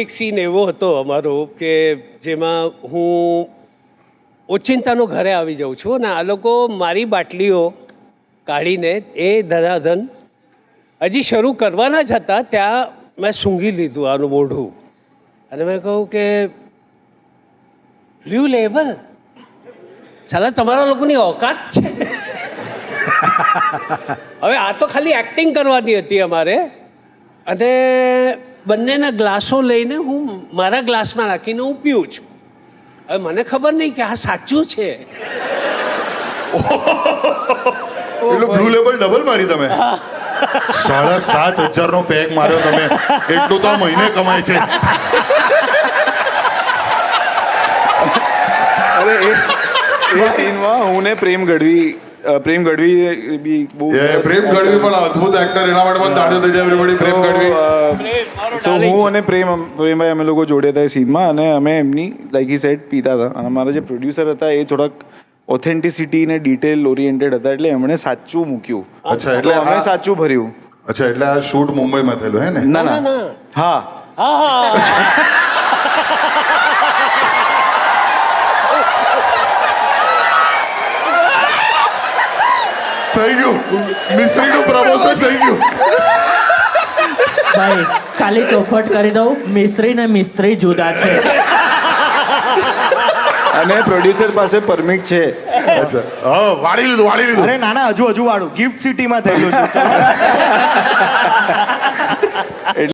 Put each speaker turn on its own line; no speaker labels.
એક સીન એવો હતો અમારો કે જેમાં હું ઓચિંતાનો ઘરે આવી જાઉં છું અને આ લોકો મારી બાટલીઓ કાઢીને એ ધનાધન હજી શરૂ કરવાના જ હતા ત્યાં મેં સૂંઘી લીધું આનું મોઢું અને મેં કહું કે બ્લુ લેબલ સાલા તમારા લોકોની ઓકાત છે. હવે આ તો ખાલી એક્ટિંગ કરવાની હતી અમારે અને બંનેના ગ્લાસો લઈને હું મારા ગ્લાસમાં નાખીને હું પીઉં છું. હવે મને ખબર નહીં કે આ સાચું છે.
પેલું બ્લુ લેબલ ડબલ મારી તમે 7,500 નો પેક માર્યો તમે, એટલું તો આ મહિને કમાય છે.
અરે એ સીનમાં હું ને પ્રેમ ગઢવી બી બહુ
પ્રેમ ગઢવી પણ અદ્ભુત એક્ટર, એના માટે પણ તાળીઓ થઈ જાય એવરીબડી. પ્રેમ ગઢવી
સો હું અને પ્રેમભાઈ અમે લોકો જોડે હતા એ સીનમાં અને અમે એમની લાઈક હી સેડ પીતા હતા અને અમારા જે પ્રોડ્યુસર હતા એ થોડાક ઓથેન્ટિસિટી ને ડિટેલ ઓરિએન્ટેડ હતા એટલે એમણે સાચું મૂક્યું.
અચ્છા, એટલે
અમે સાચું ભર્યું.
અચ્છા, એટલે આ શૂટ મુંબઈમાં થયેલું હે ને?
ના હા
થઈ ગયું, મિસ્ત્રીનું પ્રમોશન થઈ ગયું.
ભાઈ ખાલી ચોખવટ કરી દઉં, મિસ્ત્રી ને મિસ્ત્રી જુદા છે.
અને પ્રોડ્યુસર પાસે પરમિટ છે.
અચ્છા, હા, વાળી લીધું.
અરે ના હજુ વાળું ગિફ્ટ સિટીમાં થયેલું છે.